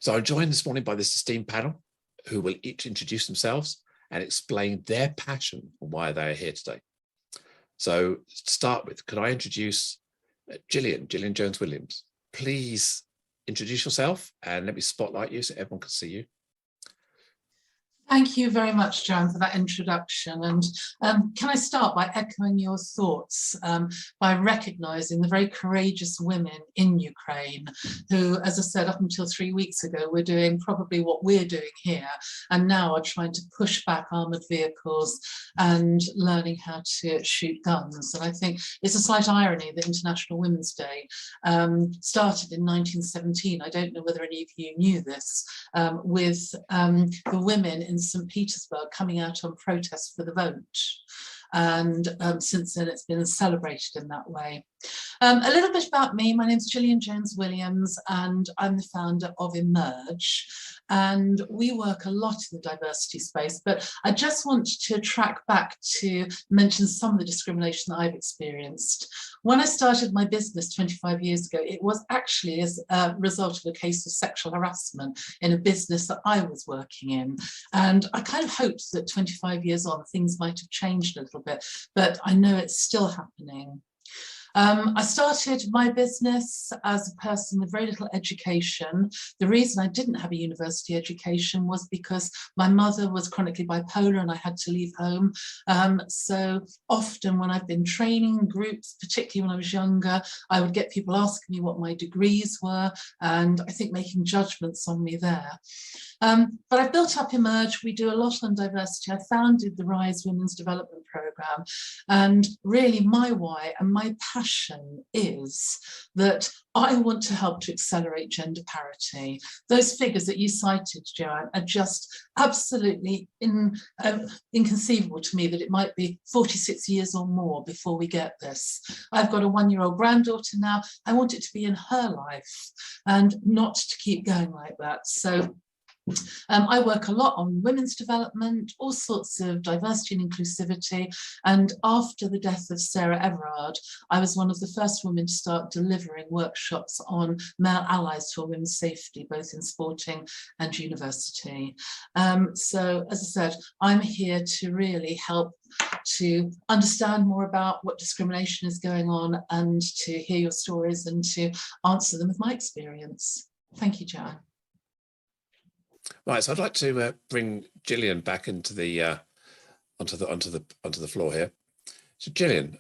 So I'm joined this morning by this esteemed panel who will each introduce themselves and explain their passion and why they are here today. So to start with, could I introduce Gillian Jones-Williams? Please introduce yourself and let me spotlight you so everyone can see you. Thank you very much, Joanne, for that introduction. And can I start by echoing your thoughts, by recognising the very courageous women in Ukraine who, as I said, up until 3 weeks ago, were doing probably what we're doing here, and now are trying to push back armoured vehicles and learning how to shoot guns. And I think it's a slight irony that International Women's Day started in 1917. I don't know whether any of you knew this, with the women in St. Petersburg coming out on protest for the vote. And since then it's been celebrated in that way. A little bit about me. My name is Gillian Jones-Williams and I'm the founder of Emerge, and we work a lot in the diversity space, but I just want to track back to mention some of the discrimination that I've experienced. When I started my business 25 years ago, it was actually as a result of a case of sexual harassment in a business that I was working in, and I kind of hoped that 25 years on things might have changed a little bit, but I know it's still happening. I started my business as a person with very little education. The reason I didn't have a university education was because my mother was chronically bipolar and I had to leave home. So often when I've been training groups, particularly when I was younger, I would get people asking me what my degrees were, and I think making judgments on me there. But I've built up Emerge. We do a lot on diversity. I founded the Rise Women's Development Programme, and really my why and my passion is that I want to help to accelerate gender parity. Those figures that you cited, Joanne, are just absolutely inconceivable to me, that it might be 46 years or more before we get this. I've got a 1-year-old granddaughter now. I want it to be in her life and not to keep going like that. So I work a lot on women's development, all sorts of diversity and inclusivity. And after the death of Sarah Everard, I was one of the first women to start delivering workshops on male allies for women's safety, both in sporting and university. So, as I said, I'm here to really help to understand more about what discrimination is going on and to hear your stories and to answer them with my experience. Thank you, Joanne. Right, so I'd like to bring Gillian back into the onto the floor here. So Gillian,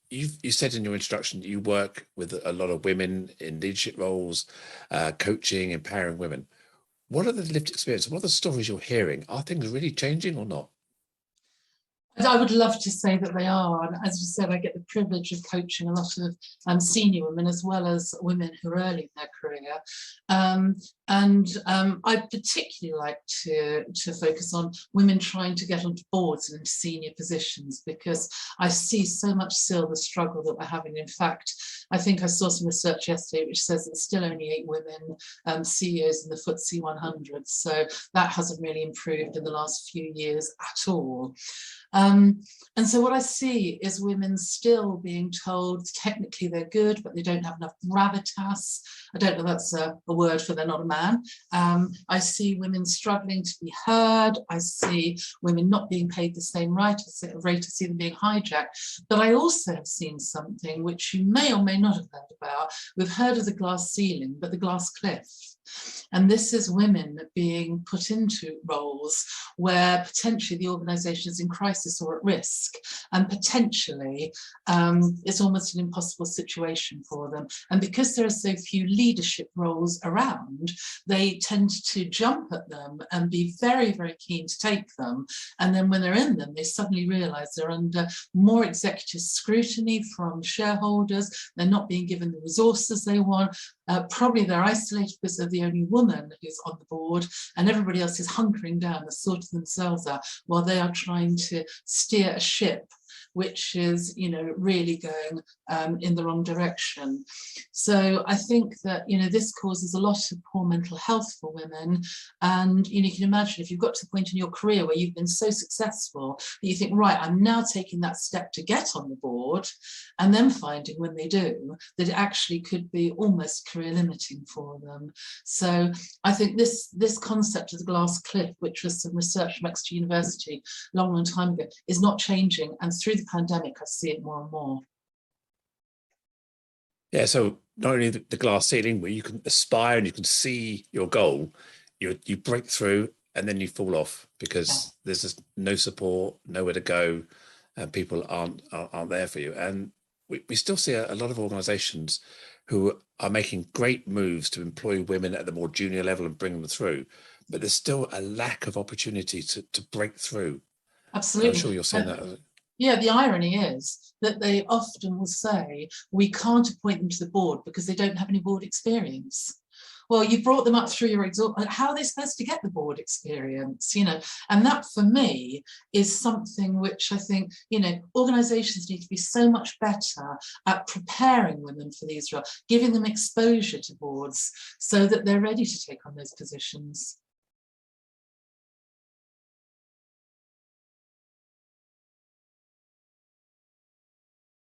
you said in your introduction you work with a lot of women in leadership roles, coaching, empowering women. What are the lived experiences? What are the stories you're hearing? Are things really changing or not? I would love to say that they are, and as you said, I get the privilege of coaching a lot of senior women as well as women who are early in their career. I particularly like to focus on women trying to get onto boards and into senior positions, because I see so much still the struggle that we're having. In fact, I think I saw some research yesterday which says there's still only 8 women CEOs in the FTSE 100, so that hasn't really improved in the last few years at all. And so what I see is women still being told technically they're good, but they don't have enough gravitas. I don't know if that's a word for they're not a man. I see women struggling to be heard. I see women not being paid the same rate. I see them being hijacked. But I also have seen something which you may or may not have heard about. We've heard of the glass ceiling, but the glass cliff. And this is women being put into roles where potentially the organisation is in crisis or at risk, and potentially it's almost an impossible situation for them. And because there are so few leadership roles around, they tend to jump at them and be very, very keen to take them. And then when they're in them, they suddenly realise they're under more executive scrutiny from shareholders. They're not being given the resources they want. Probably they're isolated because they're the only woman who's on the board, and everybody else is hunkering down, they're sorting themselves out while they are trying to steer a ship which is, really going in the wrong direction. So I think that, this causes a lot of poor mental health for women. And, you can imagine if you've got to the point in your career where you've been so successful that you think, right, I'm now taking that step to get on the board, and then finding when they do that it actually could be almost career limiting for them. So I think this concept of the glass cliff, which was some research from Exeter University a long time ago, is not changing. And through the pandemic, I see it more and more. Yeah, so not only the glass ceiling where you can aspire and you can see your goal, you break through and then you fall off because there's just no support, nowhere to go, and people aren't there for you. And we still see a lot of organisations who are making great moves to employ women at the more junior level and bring them through, but there's still a lack of opportunity to break through. Absolutely. I'm sure you're seeing that. Yeah, the irony is that they often will say, we can't appoint them to the board because they don't have any board experience. Well, you brought them up through your how are they supposed to get the board experience, And that for me is something which I think, organisations need to be so much better at preparing women for these roles, giving them exposure to boards so that they're ready to take on those positions.